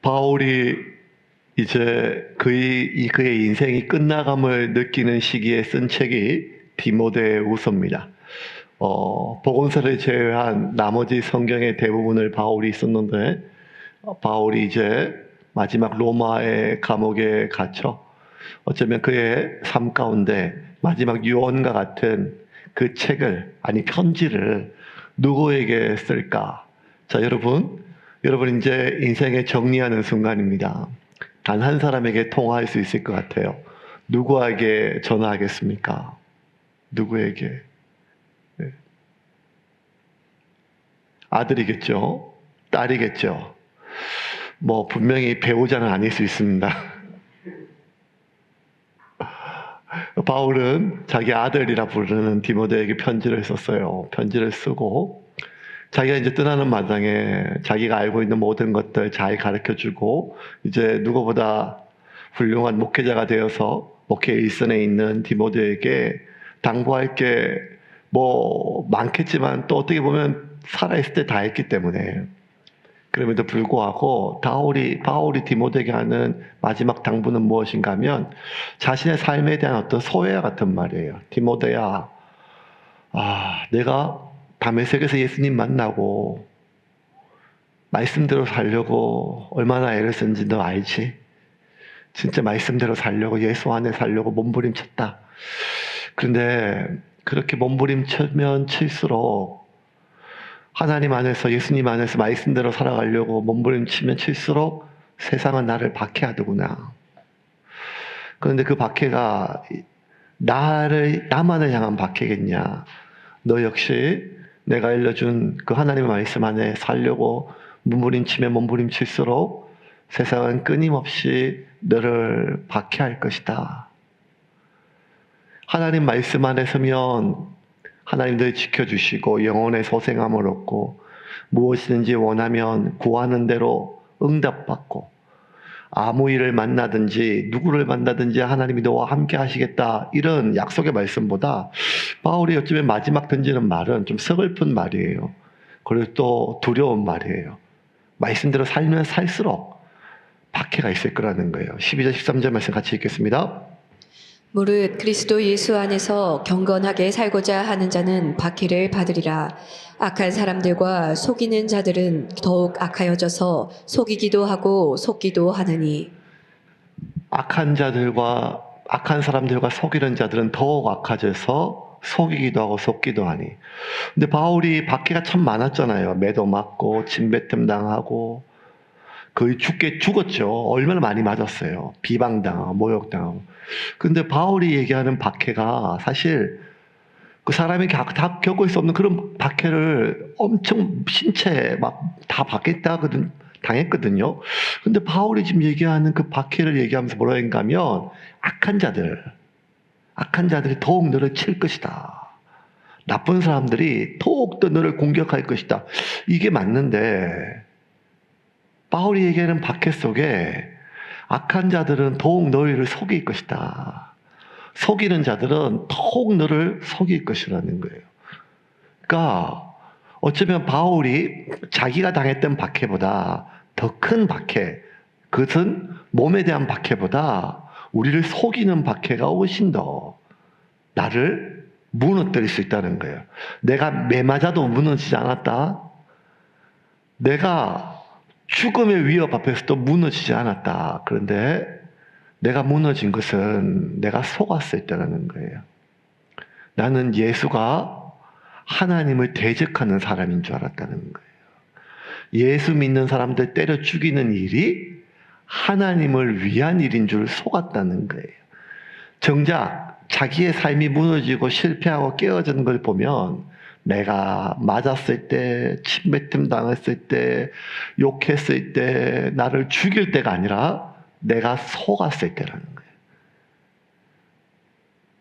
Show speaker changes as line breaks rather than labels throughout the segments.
바울이 이제 그의 인생이 끝나감을 느끼는 시기에 쓴 책이 디모데후서입니다. 복음서를 제외한 나머지 성경의 대부분을 바울이 썼는데, 바울이 이제 마지막 로마의 감옥에 갇혀 어쩌면 그의 삶 가운데 마지막 유언과 같은 그 책을, 아니 편지를 누구에게 쓸까? 자, 여러분 이제 인생의 정리하는 순간입니다. 단 한 사람에게 통화할 수 있을 것 같아요. 누구에게 전화하겠습니까? 누구에게? 네. 아들이겠죠? 딸이겠죠? 분명히 배우자는 아닐 수 있습니다. 바울은 자기 아들이라 부르는 디모데에게 편지를 썼어요. 편지를 쓰고 자기가 이제 떠나는 마당에 자기가 알고 있는 모든 것들 잘 가르쳐주고 이제 누구보다 훌륭한 목회자가 되어서 목회 일선에 있는 디모데에게 당부할 게 많겠지만 또 어떻게 보면 살아있을 때 다 했기 때문에, 그럼에도 불구하고 바울이 디모데에게 하는 마지막 당부는 무엇인가 하면 자신의 삶에 대한 어떤 소회 같은 말이에요. 디모데야, 내가 다메섹에서 예수님 만나고 말씀대로 살려고 얼마나 애를 썼는지 너 알지? 진짜 말씀대로 살려고, 예수 안에 살려고 몸부림쳤다. 그런데 그렇게 몸부림치면 칠수록, 하나님 안에서, 예수님 안에서 말씀대로 살아가려고 몸부림치면 칠수록 세상은 나를 박해하더구나. 그런데 그 박해가 나만을 향한 박해겠냐? 너 역시 내가 알려준 그 하나님의 말씀 안에 살려고 몸부림치면 몸부림칠수록 세상은 끊임없이 너를 박해할 것이다. 하나님 말씀 안에 서면 하나님 늘 지켜주시고 영혼의 소생함을 얻고 무엇이든지 원하면 구하는 대로 응답받고 아무 일을 만나든지 누구를 만나든지 하나님이 너와 함께 하시겠다, 이런 약속의 말씀보다 바울이 어쩌면 마지막 던지는 말은 좀 서글픈 말이에요. 그리고 또 두려운 말이에요. 말씀대로 살면 살수록 박해가 있을 거라는 거예요. 12절 13절 말씀 같이 읽겠습니다.
무릇 그리스도 예수 안에서 경건하게 살고자 하는 자는 박해를 받으리라. 악한 사람들과 속이는 자들은 더욱 악하여져서 속이기도 하고 속기도 하느니.
악한 사람들과 속이는 자들은 더욱 악해져서 속이기도 하고 속기도 하니. 근데 바울이 박해가 참 많았잖아요. 매도 맞고 침뱉음 당하고 거의 죽었죠. 얼마나 많이 맞았어요. 비방당하고 모욕당하고. 근데 바울이 얘기하는 박해가 사실 그 사람이 다 겪을 수 없는 그런 박해를 엄청 신체에 막 다 당했거든요. 근데 바울이 지금 얘기하는 그 박해를 얘기하면서 뭐라 했는가 하면 악한 자들이 더욱 너를 칠 것이다. 나쁜 사람들이 더욱 더 너를 공격할 것이다. 이게 맞는데 바울이 얘기하는 박해 속에 악한 자들은 더욱 너희를 속일 것이다. 속이는 자들은 더욱 너를 속일 것이라는 거예요. 그러니까 어쩌면 바울이 자기가 당했던 박해보다 더 큰 박해, 그것은 몸에 대한 박해보다 우리를 속이는 박해가 훨씬 더 나를 무너뜨릴 수 있다는 거예요. 내가 매 맞아도 무너지지 않았다. 내가 죽음의 위협 앞에서도 무너지지 않았다. 그런데 내가 무너진 것은 내가 속았을 때라는 거예요. 나는 예수가 하나님을 대적하는 사람인 줄 알았다는 거예요. 예수 믿는 사람들 때려 죽이는 일이 하나님을 위한 일인 줄 속았다는 거예요. 정작 자기의 삶이 무너지고 실패하고 깨어지는 걸 보면 내가 맞았을 때, 침뱉음 당했을 때, 욕했을 때, 나를 죽일 때가 아니라 내가 속았을 때라는 거예요.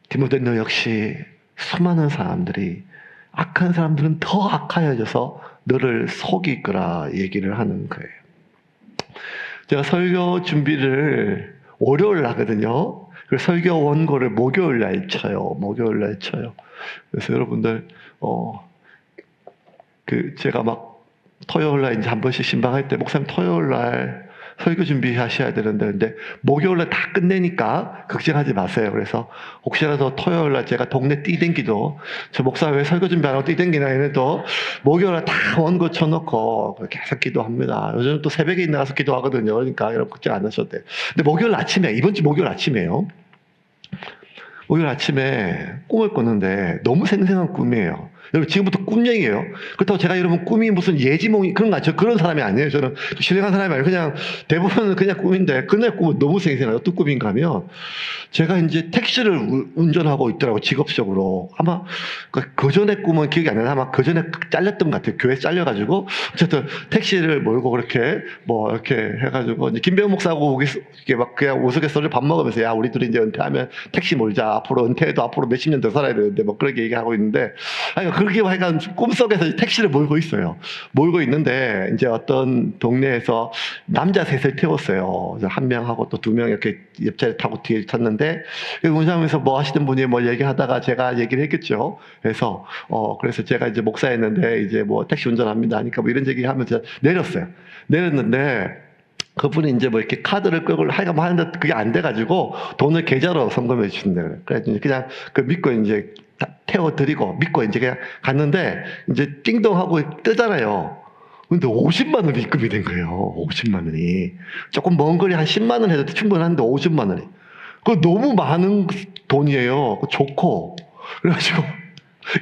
디모데, 너 역시 수많은 사람들이, 악한 사람들은 더 악하여져서 너를 속일 거라 얘기를 하는 거예요. 제가 설교 준비를 월요일 하거든요. 그래서 설교 원고를 목요일 날 쳐요. 그래서 여러분들, 제가 막 토요일 날 이제 한 번씩 신방할 때, 목사님 토요일 날 설교 준비하셔야 되는데, 근데 목요일날 다 끝내니까 걱정하지 마세요. 그래서 혹시라도 토요일날 제가 동네 뛰댕기도, 저 목사 왜 설교 준비 안 하고 뛰댕기나 이래도 목요일날 다 원고 쳐놓고 계속 기도합니다. 요즘 또 새벽에 나가서 기도하거든요. 그러니까 여러분 걱정 안 하셔도 돼요. 근데 목요일 아침에, 이번 주 목요일 아침에요. 목요일 아침에 꿈을 꿨는데 너무 생생한 꿈이에요. 여러분 지금부터 꿈 얘기예요. 그렇다고 제가 여러분 꿈이 무슨 예지몽이 그런 거 아니죠. 그런 사람이 아니에요. 저는 신령한 사람이 아니에요. 그냥 대부분은 그냥 꿈인데 그날 꿈은 너무 생생해요. 어떤 꿈인가 하면 제가 이제 택시를 운전하고 있더라고요. 직업적으로. 아마 그 전에 꿈은 기억이 안 나요. 아마 그 전에 잘렸던 것 같아요. 교회 잘려가지고 어쨌든 택시를 몰고 그렇게 뭐 이렇게 해가지고 이제 김배우 목사하고 이렇게 막 그냥 우스갯소리를 밥 먹으면서 야 우리 둘이 이제 은퇴하면 택시 몰자. 앞으로 은퇴해도 앞으로 몇십 년 더 살아야 되는데 뭐 그렇게 얘기하고 있는데 아니 그렇게 하여간 꿈속에서 택시를 몰고 있어요. 몰고 있는데 이제 어떤 동네에서 남자 셋을 태웠어요. 한 명하고 또 두 명 이렇게 옆자리 타고 뒤에 탔는데 운전하면서 뭐 하시던 분이 뭐 얘기하다가 제가 얘기를 했겠죠. 그래서 제가 이제 목사였는데 이제 뭐 택시 운전합니다 하니까 뭐 이런 얘기하면서 내렸어요. 내렸는데 그분이 이제 뭐 이렇게 카드를 끌고 하여간 뭐 하는데 그게 안 돼가지고 돈을 계좌로 송금해 주신대요. 그래서 그냥 그 믿고 이제 태워드리고 믿고 이제 그냥 갔는데 이제 띵동하고 뜨잖아요. 근데 50만 원이 입금이 된 거예요. 50만 원이. 조금 먼 거리 한 10만 원 해도 충분한데 50만 원이. 그거 너무 많은 돈이에요. 좋고. 그래가지고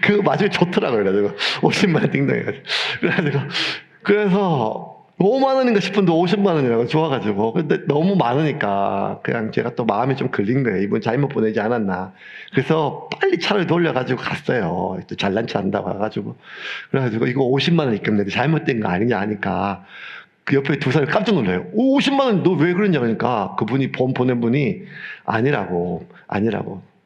그거 나중에 좋더라고요. 그래가지고 50만 원 띵동 해가지고. 그래서 5만 원인가 싶은데 50만 원이라고 좋아가지고. 근데 너무 많으니까 그냥 제가 또 마음이 좀 걸린 거예요. 이분 잘못 보내지 않았나. 그래서 빨리 차를 돌려가지고 갔어요. 또 잘난 체 한다고 해가지고. 그래가지고 이거 50만 원 입금인데 잘못된 거 아니냐 하니까 그 옆에 두 사람이 깜짝 놀라요. 50만 원 너 왜 그러냐 그러니까 그분이 보낸 분이 아니라고.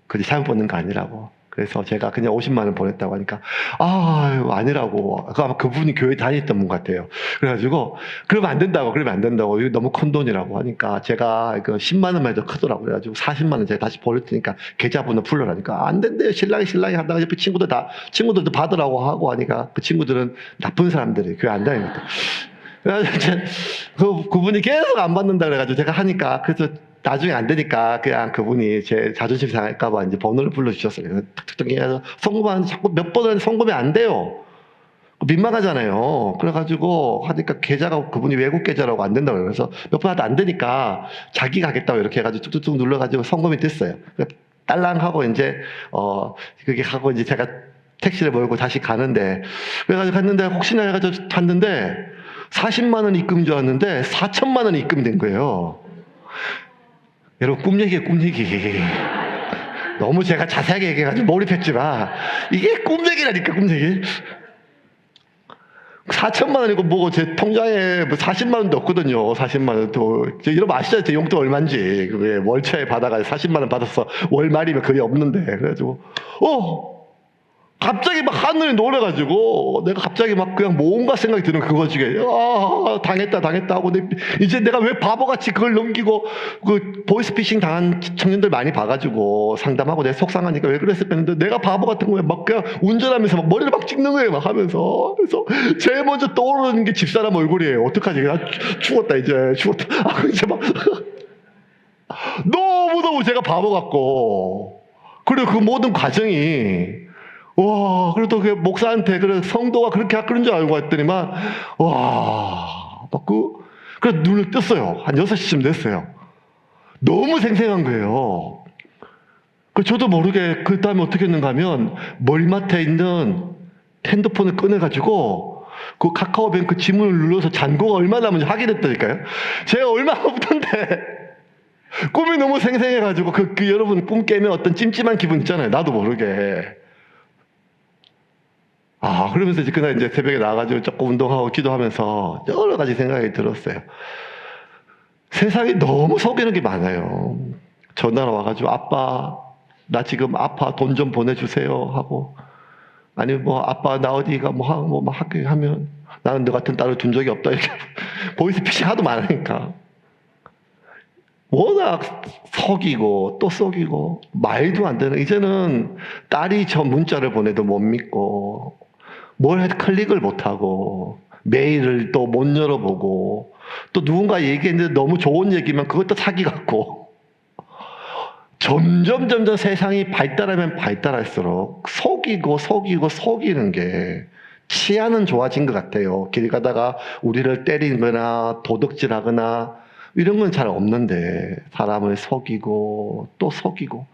그게 잘못 보낸 거 아니라고. 그래서 제가 그냥 50만 원 보냈다고 하니까 아니라고. 아마 그분이 교회 다녔던 분 같아요. 그래가지고 그러면 안 된다고 이거 너무 큰 돈이라고 하니까 제가 그 10만 원만 해도 크더라고요. 그래가지고 40만 원 제가 다시 보낼 테니까 계좌번호 불러라니까 안 된대요. 신랑이 하다가 옆에 친구들도 받으라고 하고 하니까 그 친구들은 나쁜 사람들이 교회 안 다니는 것들. 그래가지고 그분이 계속 안 받는다 그래가지고 제가 하니까 그래서 나중에 안 되니까 그냥 그분이 제 자존심 상할까봐 이제 번호를 불러주셨어요. 툭툭툭 해서 송금하는데 자꾸 몇 번을 송금이 안 돼요. 민망하잖아요. 그래가지고 하니까 계좌가 그분이 외국 계좌라고 안 된다고 그래서 몇 번 하도 안 되니까 자기가 하겠다고 이렇게 해가지고 툭툭툭 눌러가지고 송금이 됐어요. 딸랑하고 이제 그게 하고 이제 제가 택시를 몰고 다시 가는데 그래가지고 갔는데 혹시나 해가지고 갔는데 40만 원 입금인 줄 알았는데 4천만 원이 입금이 된 거예요. 여러분 꿈 얘기. 너무 제가 자세하게 얘기해가지고 몰입했지만 이게 꿈 얘기라니까 꿈 얘기. 4천만 원이고 뭐고 제 통장에 뭐 40만 원도 없거든요. 40만 원도. 여러분 아시죠? 제 용돈 얼마인지. 왜 월초에 받아가지고 40만 원 받아서 월 말이면 거의 없는데. 그래가지고 갑자기 막 하늘이 노래가지고 내가 갑자기 막 그냥 뭔가 생각이 드는 그거 중에 당했다 하고 이제 내가 왜 바보같이 그걸 넘기고 그 보이스피싱 당한 청년들 많이 봐가지고 상담하고 내가 속상하니까 왜 그랬을까 했는데 내가 바보 같은 거에 막 그냥 운전하면서 막 머리를 막 찍는 거예요 막 하면서. 그래서 제일 먼저 떠오르는 게 집사람 얼굴이에요. 어떡하지? 죽었다 이제 막 너무 제가 바보 같고 그리고 그 모든 과정이 그래도 그 목사한테, 성도가 그런 줄 알고 했더니만, 그래서 눈을 떴어요. 한 6시쯤 됐어요. 너무 생생한 거예요. 저도 모르게, 그 다음에 어떻게 했는가 하면, 머리맡에 있는 핸드폰을 꺼내가지고, 그 카카오뱅크 지문을 눌러서 잔고가 얼마 남은지 확인했다니까요. 제가 얼마 없던데, 꿈이 너무 생생해가지고, 여러분 꿈 깨면 어떤 찜찜한 기분 있잖아요. 나도 모르게. 그러면서 이제 그날 이제 새벽에 나와가지고 조금 운동하고 기도하면서 여러 가지 생각이 들었어요. 세상에 너무 속이는 게 많아요. 전화가 와가지고 아빠 나 지금 아파 돈 좀 보내주세요 하고 아니 뭐 아빠 나 어디가 뭐 학교 하면 나는 너 같은 딸을 둔 적이 없다 이렇게 보이스피싱 하도 많으니까 워낙 속이고 또 속이고 말도 안 되는 이제는 딸이 저 문자를 보내도 못 믿고 뭘 해도 클릭을 못하고 메일을 또 못 열어보고, 또 누군가 얘기했는데 너무 좋은 얘기면 그것도 사기 같고, 점점 세상이 발달하면 발달할수록 속이는 게 치안은 좋아진 것 같아요. 길 가다가 우리를 때리거나 도둑질하거나 이런 건 잘 없는데, 사람을 속이고 또 속이고.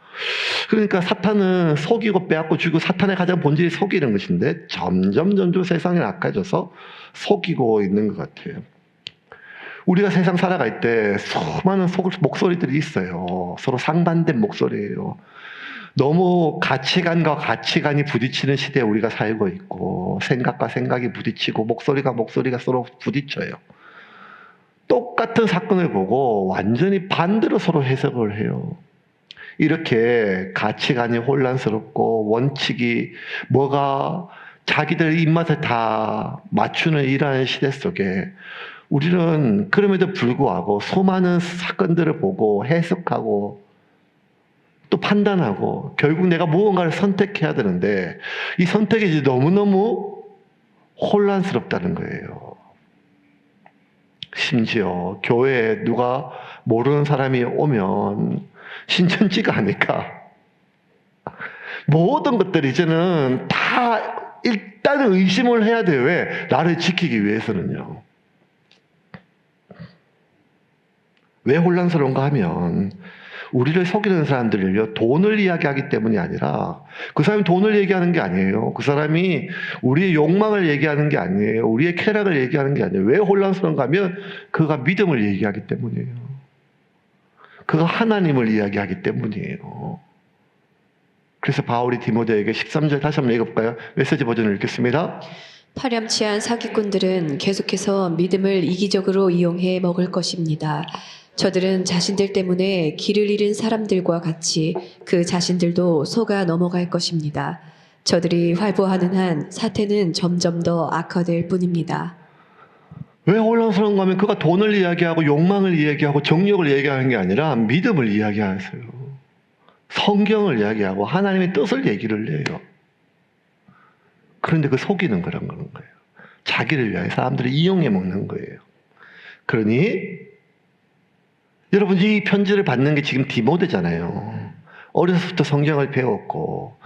그러니까 사탄은 속이고 빼앗고 죽이고, 사탄의 가장 본질이 속이는 것인데 점점 세상이 악해져서 속이고 있는 것 같아요. 우리가 세상 살아갈 때 수많은 목소리들이 있어요. 서로 상반된 목소리예요. 너무 가치관과 가치관이 부딪히는 시대에 우리가 살고 있고, 생각과 생각이 부딪히고, 목소리가 서로 부딪혀요. 똑같은 사건을 보고 완전히 반대로 서로 해석을 해요. 이렇게 가치관이 혼란스럽고 원칙이 뭐가 자기들 입맛에 다 맞추는 이러한 시대 속에 우리는 그럼에도 불구하고 수많은 사건들을 보고 해석하고 또 판단하고 결국 내가 무언가를 선택해야 되는데, 이 선택이 이제 너무너무 혼란스럽다는 거예요. 심지어 교회에 누가 모르는 사람이 오면 신천지가 아닐까. 모든 것들이 이제는 다 일단은 의심을 해야 돼요. 왜? 나를 지키기 위해서는요. 왜 혼란스러운가 하면, 우리를 속이는 사람들을요, 돈을 이야기하기 때문이 아니라, 그 사람이 돈을 얘기하는 게 아니에요. 그 사람이 우리의 욕망을 얘기하는 게 아니에요. 우리의 쾌락을 얘기하는 게 아니에요. 왜 혼란스러운가 하면, 그가 믿음을 얘기하기 때문이에요. 그가 하나님을 이야기하기 때문이에요. 그래서 바울이 디모데에게 13절 다시 한번 읽어볼까요? 메시지 버전을 읽겠습니다.
파렴치한 사기꾼들은 계속해서 믿음을 이기적으로 이용해 먹을 것입니다. 저들은 자신들 때문에 길을 잃은 사람들과 같이 그 자신들도 속아 넘어갈 것입니다. 저들이 활보하는 한 사태는 점점 더 악화될 뿐입니다.
왜 혼란스러운가 하면, 그가 돈을 이야기하고 욕망을 이야기하고 정욕을 이야기하는 게 아니라 믿음을 이야기하세요. 성경을 이야기하고 하나님의 뜻을 얘기를 해요. 그런데 그 속이는 거란 거예요. 자기를 위하여 사람들을 이용해 먹는 거예요. 그러니 여러분, 이 편지를 받는 게 지금 디모데잖아요. 어려서부터 성경을 배웠고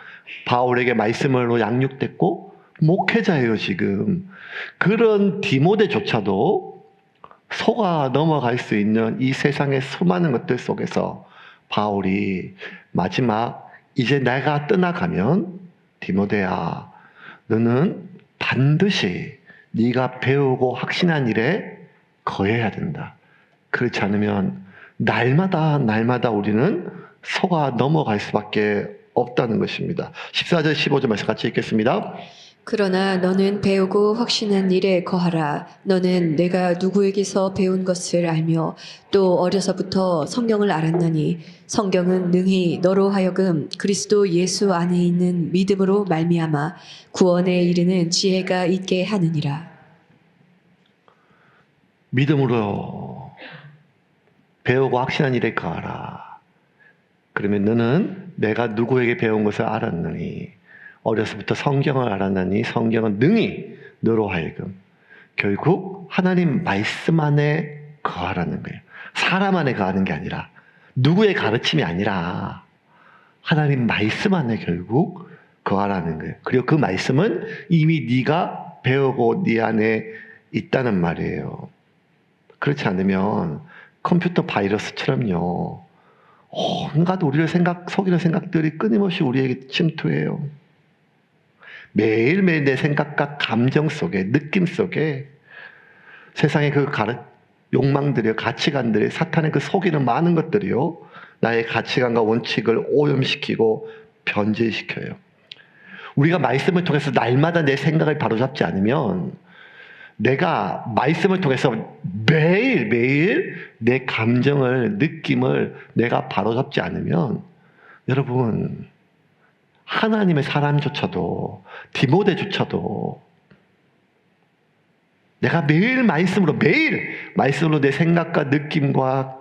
바울에게 말씀으로 양육됐고 목회자예요. 지금 그런 디모데조차도 속아 넘어갈 수 있는 이 세상의 수많은 것들 속에서 바울이 마지막, 이제 내가 떠나가면 디모데야, 너는 반드시 네가 배우고 확신한 일에 거해야 된다. 그렇지 않으면 날마다 우리는 속아 넘어갈 수밖에 없다는 것입니다. 14절 15절 말씀 같이 읽겠습니다.
그러나 너는 배우고 확신한 일에 거하라. 너는 내가 누구에게서 배운 것을 알며 또 어려서부터 성경을 알았나니 성경은 능히 너로 하여금 그리스도 예수 안에 있는 믿음으로 말미암아 구원에 이르는 지혜가 있게 하느니라.
믿음으로 배우고 확신한 일에 거하라. 그러면 너는 내가 누구에게 배운 것을 알았느니, 어려서부터 성경을 알았느니 성경은 능히 너로 하여금, 결국 하나님 말씀 안에 거하라는 거예요. 사람 안에 거하는 게 아니라, 누구의 가르침이 아니라 하나님 말씀 안에 결국 거하라는 거예요. 그리고 그 말씀은 이미 네가 배우고 네 안에 있다는 말이에요. 그렇지 않으면 컴퓨터 바이러스처럼요, 온갖 우리를 속이는 생각들이 끊임없이 우리에게 침투해요. 매일매일 내 생각과 감정 속에, 느낌 속에 세상의 그 욕망들이요, 가치관들이, 사탄의 그 속이는 많은 것들이요, 나의 가치관과 원칙을 오염시키고 변질시켜요. 우리가 말씀을 통해서 날마다 내 생각을 바로잡지 않으면, 내가 말씀을 통해서 매일 내 감정을, 느낌을 내가 바로잡지 않으면, 여러분, 하나님의 사람조차도, 디모데조차도 내가 매일 말씀으로 내 생각과 느낌과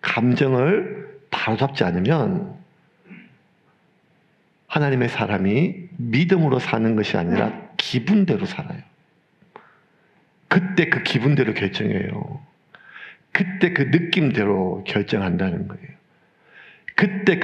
감정을 바로잡지 않으면 하나님의 사람이 믿음으로 사는 것이 아니라 기분대로 살아요. 그때 그 기분대로 결정해요. 그때 그 느낌대로 결정한다는 거예요. 그때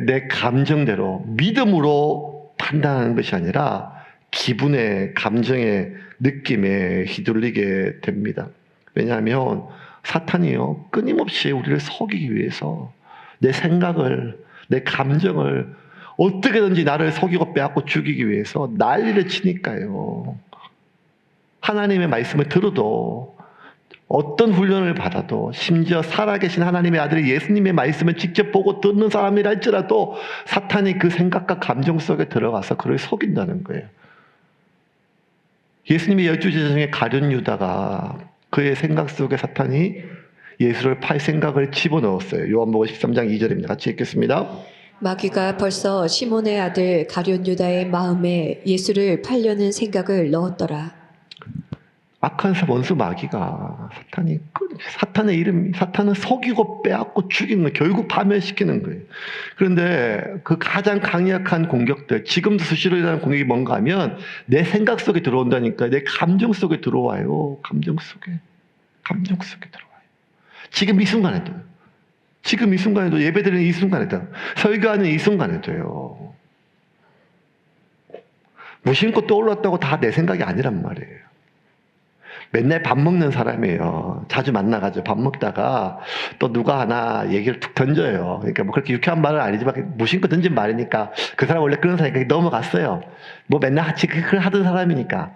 내 감정대로 믿음으로 판단하는 것이 아니라 기분의 감정의 느낌에 휘둘리게 됩니다. 왜냐하면 사탄이요 끊임없이 우리를 속이기 위해서 내 생각을 내 감정을 어떻게든지 나를 속이고 빼앗고 죽이기 위해서 난리를 치니까요. 하나님의 말씀을 들어도 어떤 훈련을 받아도 심지어 살아계신 하나님의 아들 예수님의 말씀을 직접 보고 듣는 사람이라 할지라도 사탄이 그 생각과 감정 속에 들어가서 그를 속인다는 거예요. 예수님의 12제자 중에 가룟 유다가 그의 생각 속에 사탄이 예수를 팔 생각을 집어넣었어요. 요한복음 13장 2절입니다. 같이 읽겠습니다.
마귀가 벌써 시몬의 아들 가룟 유다의 마음에 예수를 팔려는 생각을 넣었더라.
악한 원수 마귀가 사탄의 이름이 사탄은 속이고 빼앗고 죽이는 거예요. 결국 파멸시키는 거예요. 그런데 그 가장 강력한 공격들 지금도 수시로 일어나는 공격이 뭔가 하면 내 생각 속에 들어온다니까. 내 감정 속에 들어와요. 감정 속에 들어와요. 지금 이 순간에도 예배드리는 이 순간에도 설교하는 이 순간에도요. 무심코 떠올랐다고 다 내 생각이 아니란 말이에요. 맨날 밥 먹는 사람이에요. 자주 만나가지고 밥 먹다가 또 누가 하나 얘기를 툭 던져요. 그러니까 뭐 그렇게 유쾌한 말은 아니지만 무심코 던진 말이니까 그 사람 원래 그런 사람이니까 넘어갔어요. 뭐 맨날 같이 그걸 하던 사람이니까.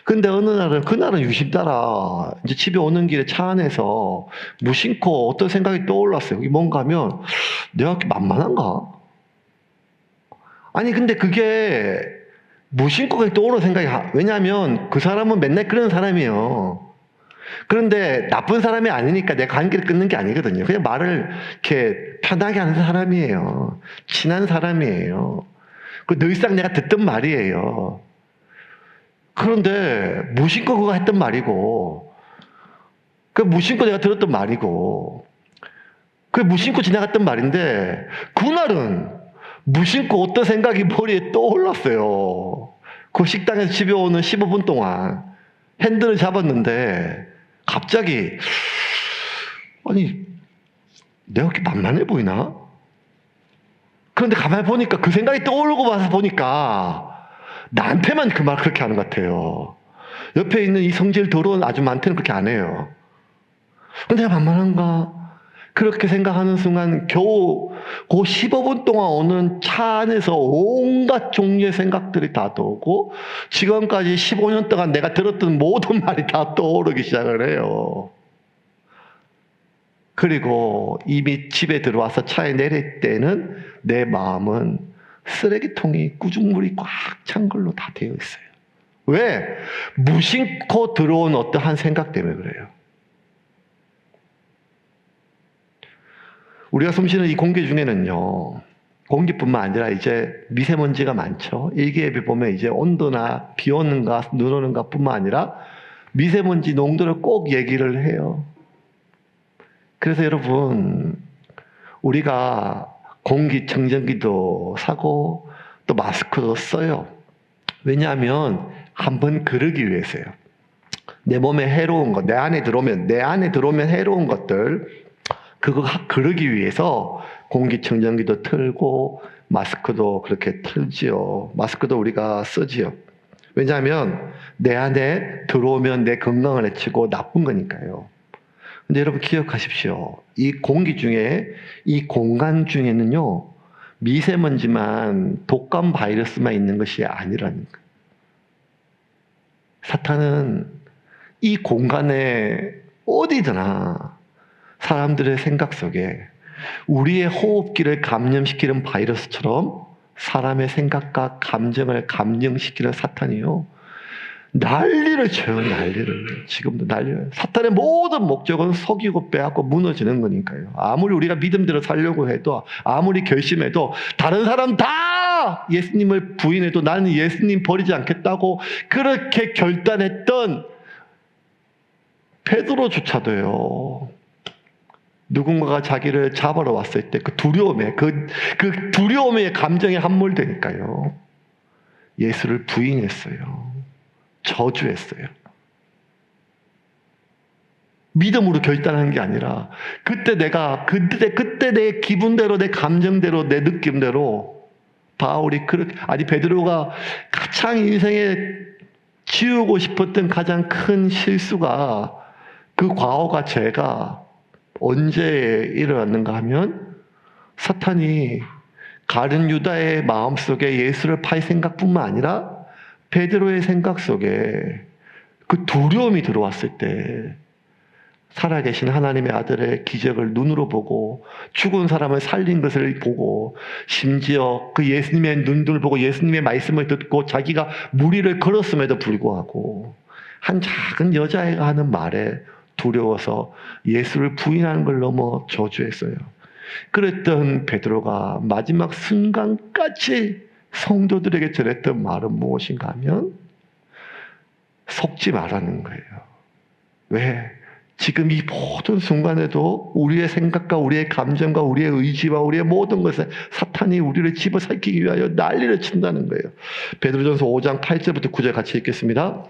근데 어느 날은 그날은 유심 따라 이제 집에 오는 길에 차 안에서 무심코 어떤 생각이 떠올랐어요. 그게 뭔가 하면 내가 그렇게 만만한가? 아니 근데 그게 무심코 그냥 떠오르는 생각이, 왜냐하면 그 사람은 맨날 그런 사람이에요. 그런데 나쁜 사람이 아니니까 내 관계를 끊는 게 아니거든요. 그냥 말을 이렇게 편하게 하는 사람이에요. 친한 사람이에요. 그 늘상 내가 듣던 말이에요. 그런데 무심코 그거 했던 말이고, 그 무심코 내가 들었던 말이고, 그 무심코 지나갔던 말인데, 그날은 무심코 어떤 생각이 머리에 떠올랐어요. 그 식당에서 집에 오는 15분 동안 핸들을 잡았는데 갑자기 아니 내가 그렇게 만만해 보이나? 그런데 가만히 보니까 그 생각이 떠오르고 와서 보니까 나한테만 그 말 그렇게 하는 것 같아요. 옆에 있는 이 성질 더러운 아줌마한테는 그렇게 안 해요. 근데 내가 만만한가? 그렇게 생각하는 순간 겨우 그 15분 동안 오는 차 안에서 온갖 종류의 생각들이 다 떠오르고 지금까지 15년 동안 내가 들었던 모든 말이 다 떠오르기 시작을 해요. 그리고 이미 집에 들어와서 차에 내릴 때는 내 마음은 쓰레기통이 구죽물이 꽉 찬 걸로 다 되어 있어요. 왜? 무심코 들어온 어떠한 생각 때문에 그래요. 우리가 숨쉬는 이 공기 중에는요, 공기뿐만 아니라 이제 미세먼지가 많죠. 일기예보 보면 이제 온도나 비 오는가 눈 오는가 뿐만 아니라 미세먼지 농도를 꼭 얘기를 해요. 그래서 여러분, 우리가 공기청정기도 사고 또 마스크도 써요. 왜냐하면 한번 그러기 위해서요. 내 몸에 해로운 것, 내 안에 들어오면 해로운 것들, 그거 그러기 위해서 공기청정기도 틀고 마스크도 그렇게 틀지요. 마스크도 우리가 쓰지요. 왜냐하면 내 안에 들어오면 내 건강을 해치고 나쁜 거니까요. 근데 여러분 기억하십시오. 이 공기 중에, 이 공간 중에는요, 미세먼지만 독감 바이러스만 있는 것이 아니라는 거예요. 사탄은 이 공간에 어디드나 사람들의 생각 속에 우리의 호흡기를 감염시키는 바이러스처럼 사람의 생각과 감정을 감염시키는 사탄이요. 난리를 쳐요, 난리를. 지금도 난리를. 사탄의 모든 목적은 속이고 빼앗고 무너지는 거니까요. 아무리 우리가 믿음대로 살려고 해도, 아무리 결심해도, 다른 사람 다 예수님을 부인해도 나는 예수님 버리지 않겠다고 그렇게 결단했던 베드로조차도요. 누군가가 자기를 잡으러 왔을 때 그 두려움에, 그 두려움의 감정에 함몰되니까요. 예수를 부인했어요. 저주했어요. 믿음으로 결단하는 게 아니라 그때 내 기분대로, 내 감정대로, 내 느낌대로 바울이 그렇게, 아니 베드로가 가장 인생에 지우고 싶었던 가장 큰 실수가, 그 과오가, 죄가 언제 일어났는가 하면 사탄이 가룟 유다의 마음속에 예수를 팔 생각뿐만 아니라 베드로의 생각 속에 그 두려움이 들어왔을 때, 살아계신 하나님의 아들의 기적을 눈으로 보고 죽은 사람을 살린 것을 보고, 심지어 그 예수님의 눈을 보고 예수님의 말씀을 듣고 자기가 무리를 걸었음에도 불구하고 한 작은 여자애가 하는 말에 두려워서 예수를 부인하는 걸 넘어 저주했어요. 그랬던 베드로가 마지막 순간까지 성도들에게 전했던 말은 무엇인가 하면 속지 말라는 거예요. 왜? 지금 이 모든 순간에도 우리의 생각과 우리의 감정과 우리의 의지와 우리의 모든 것에 사탄이 우리를 집어삼키기 위하여 난리를 친다는 거예요. 베드로전서 5장 8절부터 9절 같이 읽겠습니다.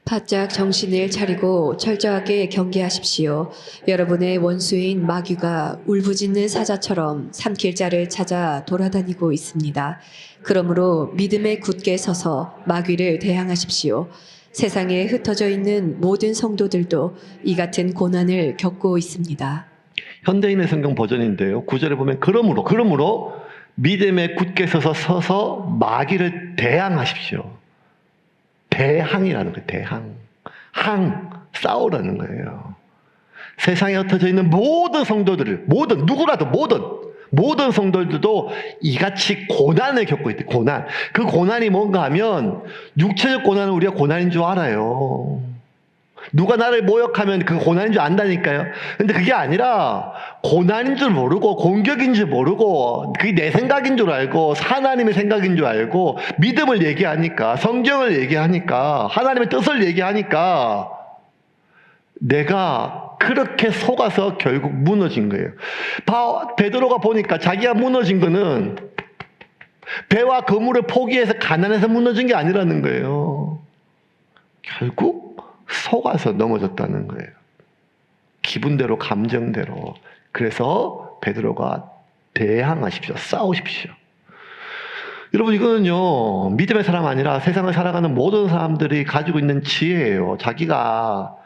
바짝 정신을 차리고 철저하게 경계하십시오. 여러분의 원수인 마귀가 울부짖는 사자처럼 삼킬 자를 찾아 돌아다니고 있습니다. 그러므로 믿음에 굳게 서서 마귀를 대항하십시오. 세상에 흩어져 있는 모든 성도들도 이 같은 고난을 겪고 있습니다.
현대인의 성경 버전인데요. 9절에 보면 그러므로 믿음에 굳게 서서 마귀를 대항하십시오. 대항이라는 거예요. 대항. 싸우라는 거예요. 세상에 흩어져 있는 모든 성도들을, 모든 성도들도 이같이 고난을 겪고 있대. 고난. 그 고난이 뭔가 하면 육체적 고난은 우리가 고난인 줄 알아요. 누가 나를 모욕하면 그 고난인 줄 안다니까요. 근데 그게 아니라 고난인 줄 모르고 공격인 줄 모르고 그게 내 생각인 줄 알고 하나님의 생각인 줄 알고 믿음을 얘기하니까, 성경을 얘기하니까, 하나님의 뜻을 얘기하니까 내가 그렇게 속아서 결국 무너진 거예요. 베드로가 보니까 자기가 무너진 거는 배와 그물을 포기해서 가난해서 무너진 게 아니라는 거예요. 결국 속아서 넘어졌다는 거예요. 기분대로, 감정대로. 그래서 베드로가 대항하십시오. 싸우십시오. 여러분, 이거는요, 믿음의 사람 아니라 세상을 살아가는 모든 사람들이 가지고 있는 지혜예요. 자기가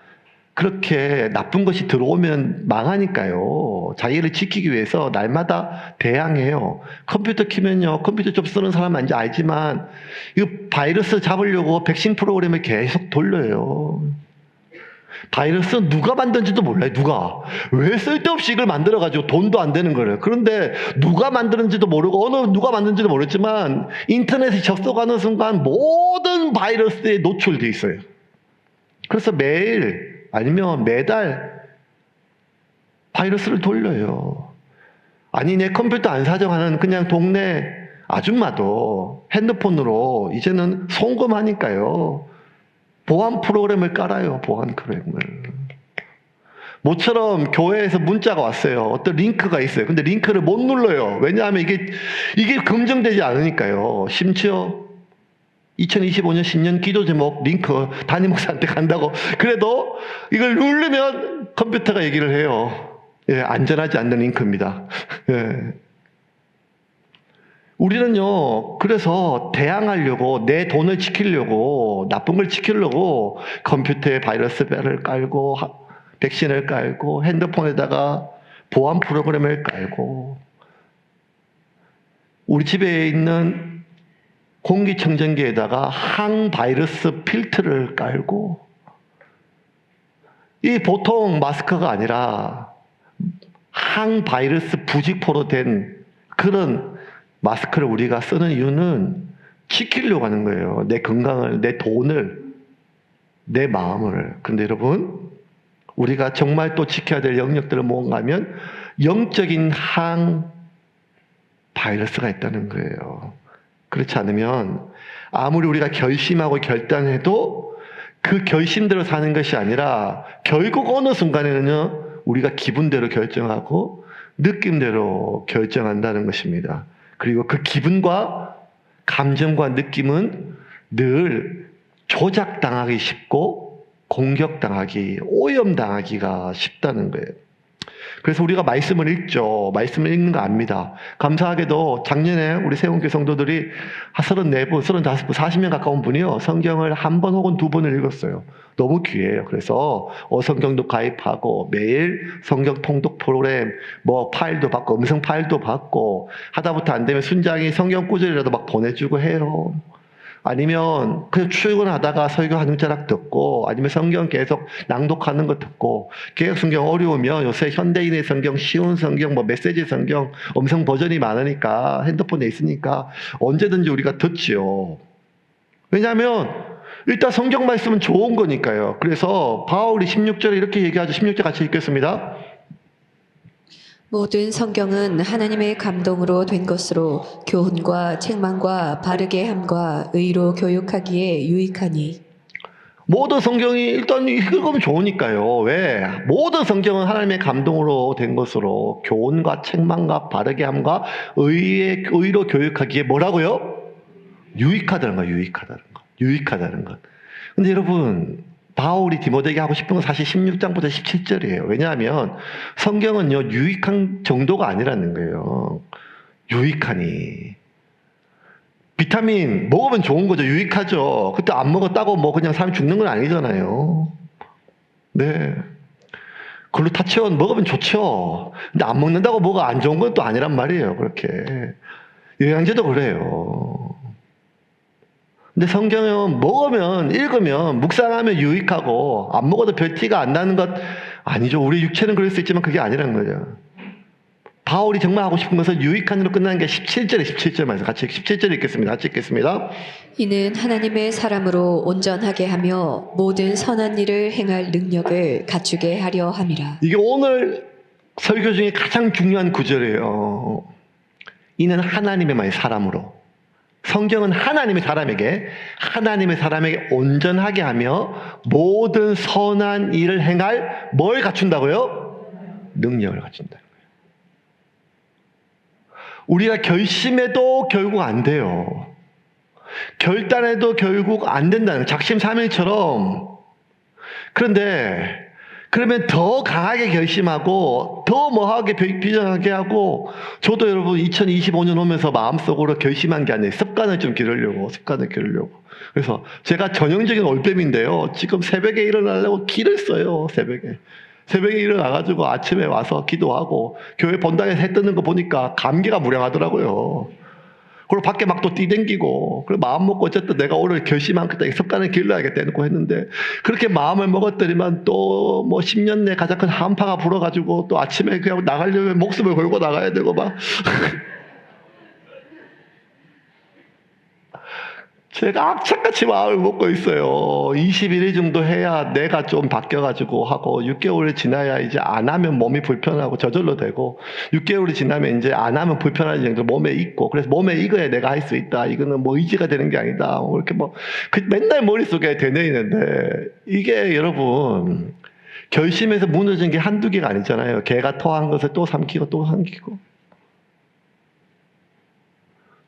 그렇게 나쁜 것이 들어오면 망하니까요. 자기를 지키기 위해서 날마다 대항해요. 컴퓨터 키면요, 컴퓨터 좀 쓰는 사람은 이제 알지만 이거 바이러스 잡으려고 백신 프로그램을 계속 돌려요. 바이러스 누가 만든지도 몰라요. 누가. 왜 쓸데없이 이걸 만들어가지고 돈도 안 되는 거예요. 그런데 누가 만드는지도 모르고 누가 만드는지도 모르지만 인터넷에 접속하는 순간 모든 바이러스에 노출돼 있어요. 그래서 매일 아니면 매달 바이러스를 돌려요. 아니, 내 컴퓨터 안 사정하는 그냥 동네 아줌마도 핸드폰으로 이제는 송금하니까요. 보안 프로그램을 깔아요. 보안 프로그램을. 모처럼 교회에서 문자가 왔어요. 어떤 링크가 있어요. 근데 링크를 못 눌러요. 왜냐하면 이게 검증되지 않으니까요. 심지어 2025년 신년 기도 제목 링크 담임 목사한테 간다고. 그래도 이걸 누르면 컴퓨터가 얘기를 해요. 예, 안전하지 않는 링크입니다. 예. 우리는요, 그래서 대항하려고, 내 돈을 지키려고, 나쁜 걸 지키려고 컴퓨터에 바이러스를 깔고, 백신을 깔고, 핸드폰에다가 보안 프로그램을 깔고, 우리 집에 있는 공기청정기에다가 항바이러스 필터를 깔고, 이 보통 마스크가 아니라 항바이러스 부직포로 된 그런 마스크를 우리가 쓰는 이유는 지키려고 하는 거예요. 내 건강을, 내 돈을, 내 마음을. 그런데 여러분, 우리가 정말 또 지켜야 될 영역들은 뭔가 하면 영적인 항바이러스가 있다는 거예요. 그렇지 않으면 아무리 우리가 결심하고 결단해도 그 결심대로 사는 것이 아니라 결국 어느 순간에는요, 우리가 기분대로 결정하고 느낌대로 결정한다는 것입니다. 그리고 그 기분과 감정과 느낌은 늘 조작당하기 쉽고 공격당하기, 오염당하기가 쉽다는 거예요. 그래서 우리가 말씀을 읽죠. 말씀을 읽는 거 압니다. 감사하게도 작년에 우리 세운교 성도들이 34분, 35분, 40년 가까운 분이요. 성경을 한 번 혹은 두 번을 읽었어요. 너무 귀해요. 그래서 어성경도 가입하고 매일 성경 통독 프로그램 파일도 받고 음성 파일도 받고 하다부터 안 되면 순장이 성경 구절이라도 막 보내주고 해요. 아니면 그냥 출근하다가 설교 한 문자락 듣고 아니면 성경 계속 낭독하는 거 듣고 개역 성경 어려우면 요새 현대인의 성경 쉬운 성경 메시지 성경 음성 버전이 많으니까 핸드폰에 있으니까 언제든지 우리가 듣지요. 왜냐하면 일단 성경 말씀은 좋은 거니까요. 그래서 바울이 16절에 이렇게 얘기하죠. 16절 같이 읽겠습니다.
모든 성경은 하나님의 감동으로 된 것으로 교훈과 책망과 바르게 함과 의로 교육하기에 유익하니.
모든 성경이 일단 읽으면 좋으니까요. 왜? 모든 성경은 하나님의 감동으로 된 것으로 교훈과 책망과 바르게 함과 의로 교육하기에 뭐라고요? 유익하다는 거, 유익하다는 것. 근데 여러분, 바울이 디모데에게 하고 싶은 건 사실 16장부터 17절이에요. 왜냐하면 성경은요, 유익한 정도가 아니라는 거예요. 유익하니. 비타민 먹으면 좋은 거죠. 유익하죠. 그때 안 먹었다고 그냥 사람이 죽는 건 아니잖아요. 네. 글루타치온 먹으면 좋죠. 근데 안 먹는다고 뭐가 안 좋은 건 또 아니란 말이에요. 그렇게. 영양제도 그래요. 근데 성경은 먹으면, 읽으면, 묵상하면 유익하고, 안 먹어도 별 티가 안 나는 것 아니죠. 우리 육체는 그럴 수 있지만 그게 아니라는 거죠. 바울이 정말 하고 싶은 것은 유익한으로 끝나는 게 17절 말씀. 같이 17절 읽겠습니다. 같이 읽겠습니다.
이는 하나님의 사람으로 온전하게 하며 모든 선한 일을 행할 능력을 갖추게 하려 함이라.
이게 오늘 설교 중에 가장 중요한 구절이에요. 이는 하나님의 사람으로. 성경은 하나님의 사람에게 온전하게 하며 모든 선한 일을 행할 뭘 갖춘다고요? 능력을 갖춘다는 거예요. 우리가 결심해도 결국 안 돼요. 결단해도 결국 안 된다는 거예요. 작심삼일처럼. 그런데 그러면 더 강하게 결심하고 더 뭐하게 비전하게 하고 저도 여러분 2025년 오면서 마음속으로 결심한 게 아니에요. 습관을 기르려고. 그래서 제가 전형적인 올빼미인데요. 지금 새벽에 일어나려고 길을 써요. 새벽에 일어나가지고 아침에 와서 기도하고 교회 본당에서 해 뜨는 거 보니까 감기가 무량하더라고요. 그리고 밖에 막 또 뛰댕기고, 그리고 마음 먹고 어쨌든 내가 오늘 결심한 그때 습관을 길러야겠다 해놓고 했는데, 그렇게 마음을 먹었더니만 또 10년 내 가장 큰 한파가 불어가지고 또 아침에 그냥 나가려면 목숨을 걸고 나가야 되고 막. 제가 악착같이 마음을 먹고 있어요. 21일 정도 해야 내가 좀 바뀌어가지고 하고 6개월이 지나야 이제 안 하면 몸이 불편하고 저절로 되고 6개월이 지나면 이제 안 하면 불편한 정도 몸에 있고 그래서 몸에 익어야 내가 할 수 있다. 이거는 의지가 되는 게 아니다. 이렇게 맨날 머릿속에 되뇌이는데 이게 여러분 결심해서 무너진 게 한두 개가 아니잖아요. 개가 토한 것을 또 삼키고 또 삼키고.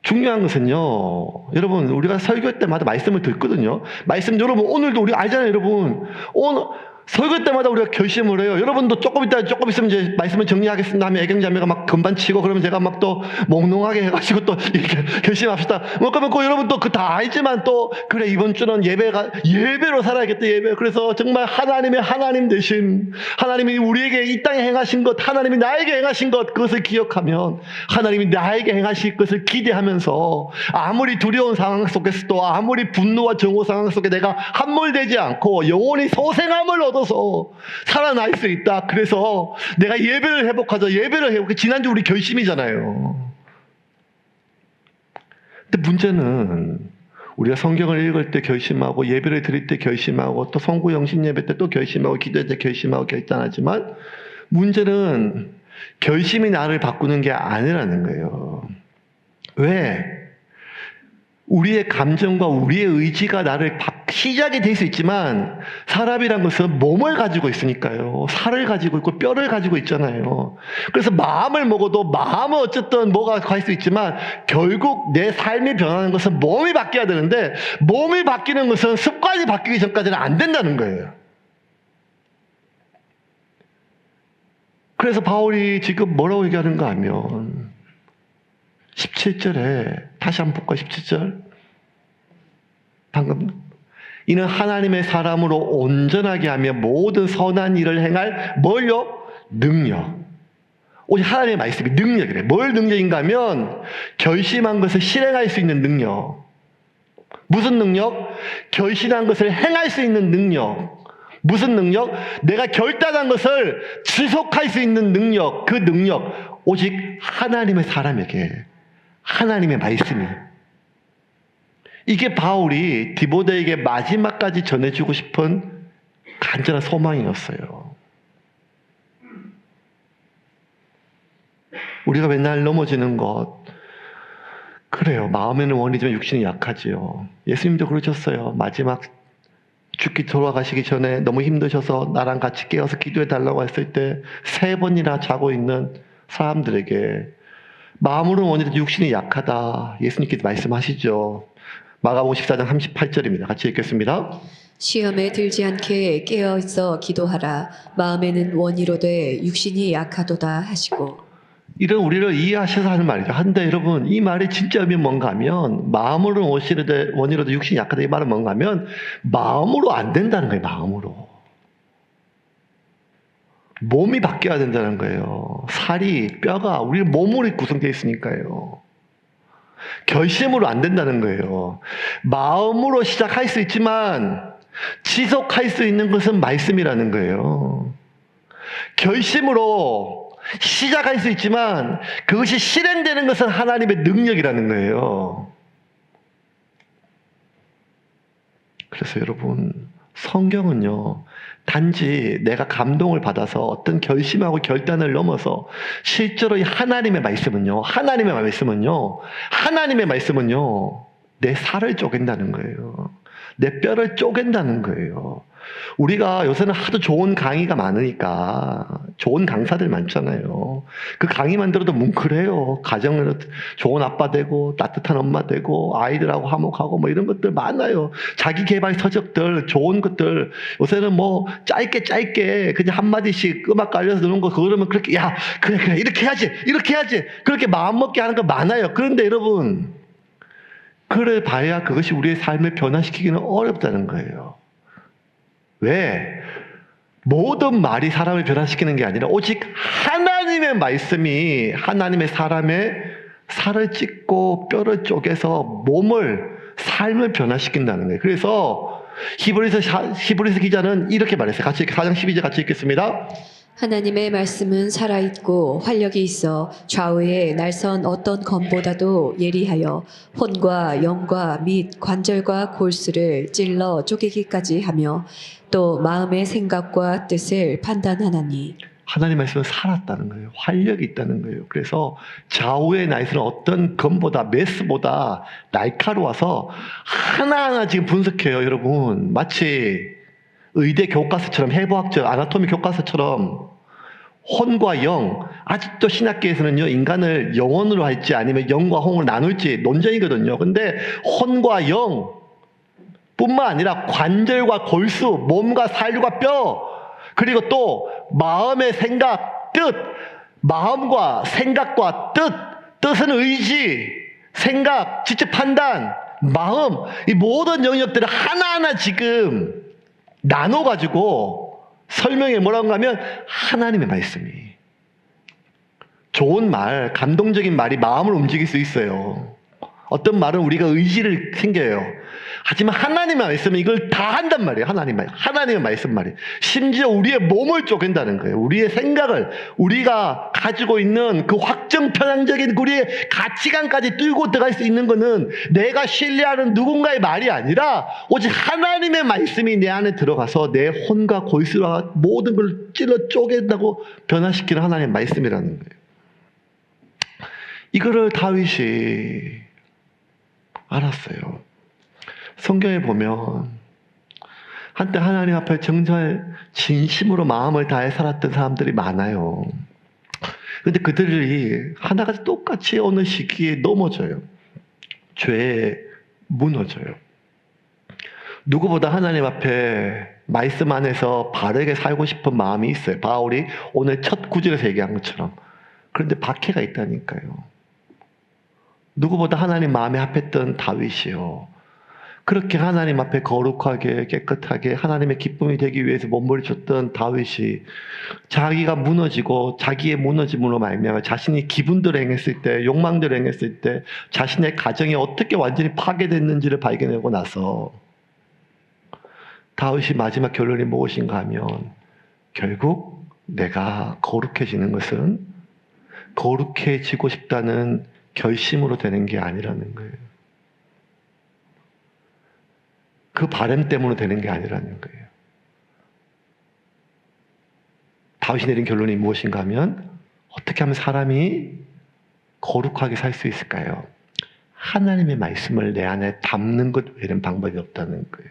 중요한 것은요, 여러분, 우리가 설교 때마다 말씀을 듣거든요. 말씀, 여러분, 오늘도 우리 알잖아요, 여러분. 오늘, 설교 때마다 우리가 결심을 해요. 여러분도 조금 있으면 이제 말씀을 정리하겠습니다 하면 애경자매가 막 금반 치고 그러면 제가 막 또 몽롱하게 해가지고 또 이렇게 결심합시다. 그러면 여러분 또 다 알지만 또, 그래, 이번 주는 예배로 살아야겠다, 예배. 그래서 정말 하나님 되신, 하나님이 우리에게 이 땅에 행하신 것, 하나님이 나에게 행하신 것, 그것을 기억하면, 하나님이 나에게 행하실 것을 기대하면서, 아무리 두려운 상황 속에서도, 아무리 분노와 정오 상황 속에 내가 함몰되지 않고, 영원히 소생함을 얻어서 살아날 수 있다. 그래서 내가 예배를 회복하자. 지난주 우리 결심이잖아요. 근데 문제는 우리가 성경을 읽을 때 결심하고 예배를 드릴 때 결심하고 또 성구 영신 예배 때 또 결심하고 기도할 때 결심하고 결단하지만 문제는 결심이 나를 바꾸는 게 아니라는 거예요. 왜? 우리의 감정과 우리의 의지가 시작이 될 수 있지만 사람이란 것은 몸을 가지고 있으니까요. 살을 가지고 있고 뼈를 가지고 있잖아요. 그래서 마음을 먹어도 마음은 어쨌든 뭐가 갈 수 있지만 결국 내 삶이 변하는 것은 몸이 바뀌어야 되는데 몸이 바뀌는 것은 습관이 바뀌기 전까지는 안 된다는 거예요. 그래서 바울이 지금 뭐라고 얘기하는가 하면 17절에 다시 한번 볼까요? 17절 방금 이는 하나님의 사람으로 온전하게 하며 모든 선한 일을 행할 뭘요? 능력. 오직 하나님의 말씀이 능력이래. 뭘 능력인가 하면 결심한 것을 실행할 수 있는 능력. 무슨 능력? 결심한 것을 행할 수 있는 능력. 무슨 능력? 내가 결단한 것을 지속할 수 있는 능력. 그 능력 오직 하나님의 사람에게 하나님의 말씀이. 이게 바울이 디모데에게 마지막까지 전해주고 싶은 간절한 소망이었어요. 우리가 맨날 넘어지는 것, 그래요. 마음에는 원이지만 육신이 약하지요. 예수님도 그러셨어요. 마지막 죽기 돌아가시기 전에 너무 힘드셔서 나랑 같이 깨어서 기도해 달라고 했을 때 3번이나 자고 있는 사람들에게 마음으로는 원이지만 육신이 약하다. 예수님께서 말씀하시죠. 마가복음 14장 38절입니다. 같이 읽겠습니다.
시험에 들지 않게 깨어 있어 기도하라. 마음에는 원이로되 육신이 약하도다 하시고.
이런 우리를 이해하셔서 하는 말이죠. 한데 여러분, 이 말의 진짜 의미는 뭔가 하면 마음으로는 원이로도 육신이 약하다. 이 말은 뭔가 하면 마음으로 안 된다는 거예요. 마음으로. 몸이 바뀌어야 된다는 거예요. 살이, 뼈가 우리 몸으로 구성되어 있으니까요. 결심으로 안 된다는 거예요. 마음으로 시작할 수 있지만 지속할 수 있는 것은 말씀이라는 거예요. 결심으로 시작할 수 있지만 그것이 실행되는 것은 하나님의 능력이라는 거예요. 그래서 여러분, 성경은요, 단지 내가 감동을 받아서 어떤 결심하고 결단을 넘어서 실제로 이 하나님의 말씀은요, 내 살을 쪼갠다는 거예요. 내 뼈를 쪼갠다는 거예요. 우리가 요새는 하도 좋은 강의가 많으니까 좋은 강사들 많잖아요. 그 강의만 들어도 뭉클해요. 가정으로 좋은 아빠 되고 따뜻한 엄마 되고 아이들하고 화목하고 뭐 이런 것들 많아요. 자기 개발 서적들 좋은 것들 요새는 뭐 짧게 그냥 한마디씩 음악 깔려서 듣는 거 그러면 그렇게 야 그래 이렇게 해야지 그렇게 마음먹게 하는 거 많아요. 그런데 여러분, 그래 봐야 그것이 우리의 삶을 변화시키기는 어렵다는 거예요. 왜? 모든 말이 사람을 변화시키는 게 아니라 오직 하나님의 말씀이 하나님의 사람의 살을 찢고 뼈를 쪼개서 삶을 변화시킨다는 거예요. 그래서 히브리서 기자는 이렇게 말했어요. 같이 4장 12절 같이 읽겠습니다.
하나님의 말씀은 살아있고 활력이 있어 좌우에 날선 어떤 검보다도 예리하여 혼과 영과 및 관절과 골수를 찔러 쪼개기까지 하며 또 마음의 생각과 뜻을 판단하나니.
하나님 말씀은 살았다는 거예요. 활력이 있다는 거예요. 그래서 좌우의 나이스는 어떤 검보다 메스보다 날카로워서 하나하나 지금 분석해요. 여러분, 마치 의대 교과서처럼 해부학적 아나토미 교과서처럼 혼과 영, 아직도 신학계에서는요, 인간을 영혼으로 할지 아니면 영과 홍을 나눌지 논쟁이거든요. 근데 혼과 영 뿐만 아니라 관절과 골수, 몸과 살과 뼈, 그리고 또 마음의 생각, 뜻, 마음과 생각과 뜻은 의지, 생각, 지적 판단, 마음, 이 모든 영역들을 하나하나 지금 나눠가지고 설명에 뭐라고 하면 하나님의 말씀이. 좋은 말, 감동적인 말이 마음을 움직일 수 있어요. 어떤 말은 우리가 의지를 생겨요. 하지만 하나님의 말씀은 이걸 다 한단 말이에요. 하나님의 말씀 말이에요. 심지어 우리의 몸을 쪼갠다는 거예요. 우리의 생각을, 우리가 가지고 있는 그 확정 편향적인 우리의 가치관까지 뚫고 들어갈 수 있는 것은 내가 신뢰하는 누군가의 말이 아니라 오직 하나님의 말씀이 내 안에 들어가서 내 혼과 골수와 모든 걸 찔러 쪼갠다고 변화시키는 하나님의 말씀이라는 거예요. 이거를 다윗이 알았어요. 성경에 보면 한때 하나님 앞에 정말 진심으로 마음을 다해 살았던 사람들이 많아요. 그런데 그들이 하나같이 똑같이 어느 시기에 넘어져요. 죄에 무너져요. 누구보다 하나님 앞에 말씀 안에서 바르게 살고 싶은 마음이 있어요. 바울이 오늘 첫 구절에서 얘기한 것처럼. 그런데 박해가 있다니까요. 누구보다 하나님 마음에 합했던 다윗이요. 그렇게 하나님 앞에 거룩하게 깨끗하게 하나님의 기쁨이 되기 위해서 몸부림쳤던 다윗이 자기가 무너지고 자기의 무너짐으로 말미암아 자신이 기분대로 행했을 때, 욕망대로 행했을 때 자신의 가정이 어떻게 완전히 파괴됐는지를 발견하고 나서 다윗이 마지막 결론이 무엇인가 하면 결국 내가 거룩해지는 것은 거룩해지고 싶다는 결심으로 되는 게 아니라는 거예요. 그 바람 때문에 되는 게 아니라는 거예요. 다윗이 내린 결론이 무엇인가 하면 어떻게 하면 사람이 거룩하게 살 수 있을까요? 하나님의 말씀을 내 안에 담는 것 외에는 방법이 없다는 거예요.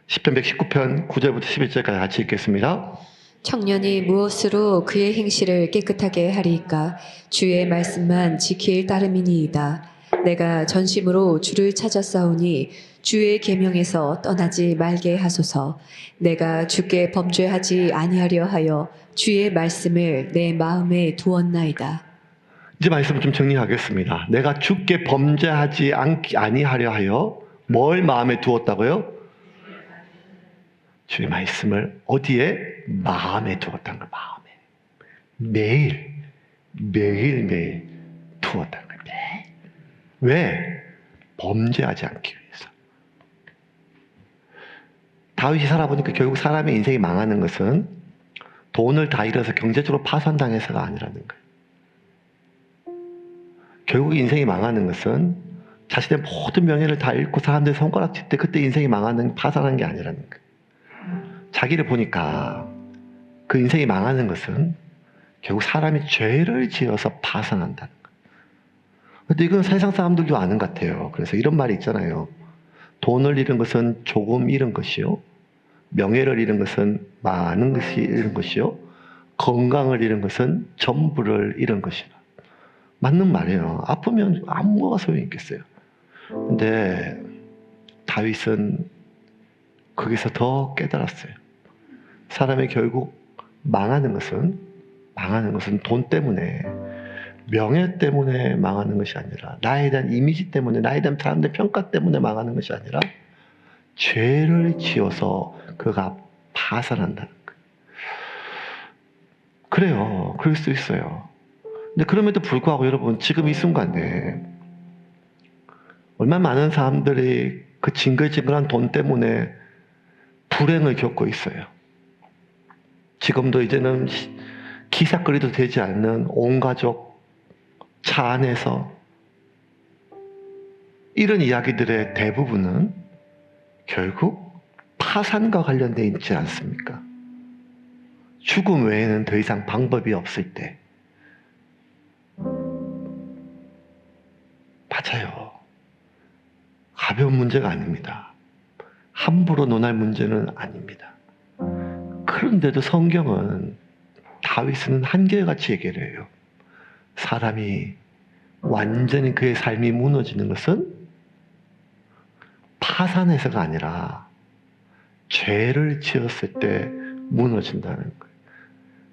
시편 119편 9절부터 11절까지 같이 읽겠습니다.
청년이 무엇으로 그의 행실을 깨끗하게 하리이까? 주의 말씀만 지킬 따름이니이다. 내가 전심으로 주를 찾았사오니 주의 계명에서 떠나지 말게 하소서. 내가 주께 범죄하지 아니하려 하여 주의 말씀을 내 마음에 두었나이다.
이제 말씀을 좀 정리하겠습니다. 내가 주께 범죄하지 아니하려 하여 뭘 마음에 두었다고요? 주의 말씀을 어디에? 마음에 두었다는 거예요. 마음에. 매일 두었다는 거예요. 왜? 범죄하지 않기 위해서. 다윗이 살아보니까 결국 사람의 인생이 망하는 것은 돈을 다 잃어서 경제적으로 파산당해서가 아니라는 거예요. 결국 인생이 망하는 것은 자신의 모든 명예를 다 잃고 사람들이 손가락질 때 그때 인생이 망하는, 파산하는 게 아니라는 거예요. 자기를 보니까 그 인생이 망하는 것은 결국 사람이 죄를 지어서 파산한다는 거예요. 근데 이건 세상 사람들도 아는 것 같아요. 그래서 이런 말이 있잖아요. 돈을 잃은 것은 조금 잃은 것이요. 명예를 잃은 것은 많은 것이 잃은 것이요. 건강을 잃은 것은 전부를 잃은 것이다. 맞는 말이에요. 아프면 아무거나 소용이 있겠어요. 근데 다윗은 거기서 더 깨달았어요. 사람이 결국 망하는 것은 돈 때문에, 명예 때문에 망하는 것이 아니라, 나에 대한 이미지 때문에, 나에 대한 사람들의 평가 때문에 망하는 것이 아니라 죄를 지어서 그가 파산한다는 거예요. 그래요. 그럴 수 있어요. 근데 그럼에도 불구하고 여러분, 지금 이 순간에 얼마나 많은 사람들이 그 징글징글한 돈 때문에 불행을 겪고 있어요. 지금도 이제는 기사거리도 되지 않는 온 가족 차 안에서 이런 이야기들의 대부분은 결국 파산과 관련되어 있지 않습니까? 죽음 외에는 더 이상 방법이 없을 때. 맞아요. 가벼운 문제가 아닙니다. 함부로 논할 문제는 아닙니다. 그런데도 성경은 다윗은 한결같이 얘기를 해요. 사람이 완전히 그의 삶이 무너지는 것은 파산해서가 아니라 죄를 지었을 때 무너진다는 거예요.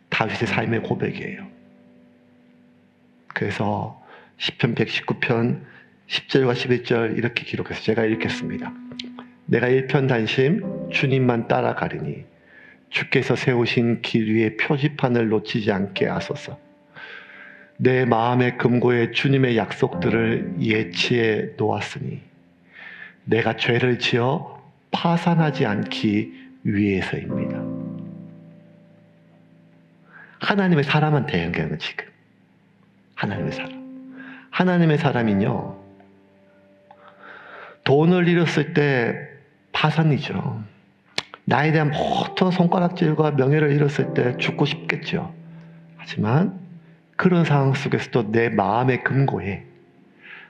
다윗의 삶의 고백이에요. 그래서 시편 119편 10절과 11절 이렇게 기록해서 제가 읽겠습니다. 내가 일편단심 주님만 따라가리니 주께서 세우신 길 위에 표지판을 놓치지 않게 하소서. 내 마음의 금고에 주님의 약속들을 예치해 놓았으니 내가 죄를 지어 파산하지 않기 위해서입니다. 하나님의 사람한테 연결하는 지금. 하나님의 사람. 하나님의 사람은요, 돈을 잃었을 때 파산이죠. 나에 대한 모든 손가락질과 명예를 잃었을 때 죽고 싶겠죠. 하지만 그런 상황 속에서도 내 마음의 금고에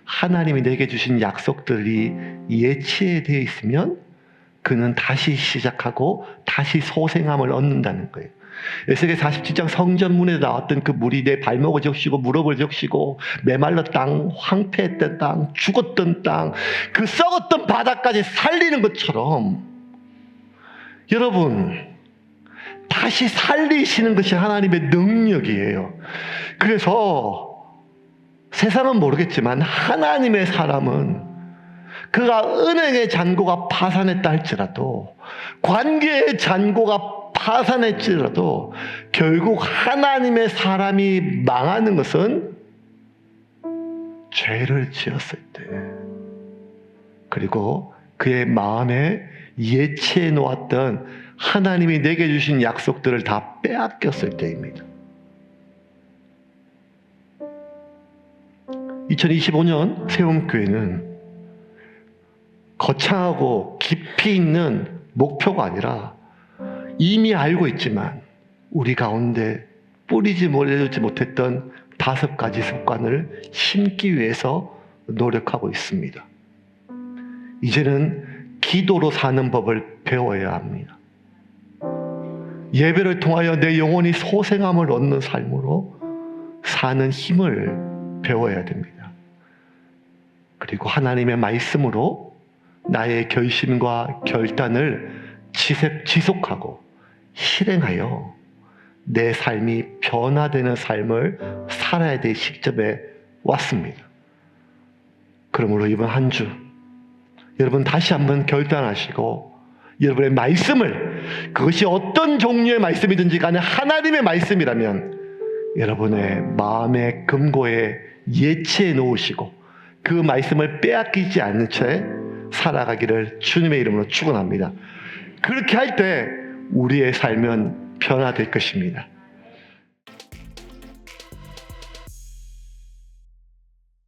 하나님이 내게 주신 약속들이 예치되어 있으면 그는 다시 시작하고 다시 소생함을 얻는다는 거예요. 에스겔 47장 성전문에 나왔던 그 물이 내 발목을 적시고 무릎을 적시고 메말랐던 땅, 황폐했던 땅, 죽었던 땅, 그 썩었던 바다까지 살리는 것처럼 여러분, 다시 살리시는 것이 하나님의 능력이에요. 그래서 세상은 모르겠지만 하나님의 사람은 그가 은행의 잔고가 파산했다 할지라도, 관계의 잔고가 파산했지라도 결국 하나님의 사람이 망하는 것은 죄를 지었을 때, 그리고 그의 마음에 예치해 놓았던 하나님이 내게 주신 약속들을 다 빼앗겼을 때입니다. 2025년 세움교회는 거창하고 깊이 있는 목표가 아니라 이미 알고 있지만 우리 가운데 뿌리지 내려주지 못했던 5가지 습관을 심기 위해서 노력하고 있습니다. 이제는 기도로 사는 법을 배워야 합니다. 예배를 통하여 내 영혼이 소생함을 얻는 삶으로 사는 힘을 배워야 됩니다. 그리고 하나님의 말씀으로 나의 결심과 결단을 지속하고 실행하여 내 삶이 변화되는 삶을 살아야 될 시점에 왔습니다. 그러므로 이번 한 주 여러분 다시 한번 결단하시고 여러분의 말씀을, 그것이 어떤 종류의 말씀이든지 간에 하나님의 말씀이라면 여러분의 마음의 금고에 예치해 놓으시고 그 말씀을 빼앗기지 않는 채 살아가기를 주님의 이름으로 축원합니다. 그렇게 할 때 우리의 삶은 변화될 것입니다.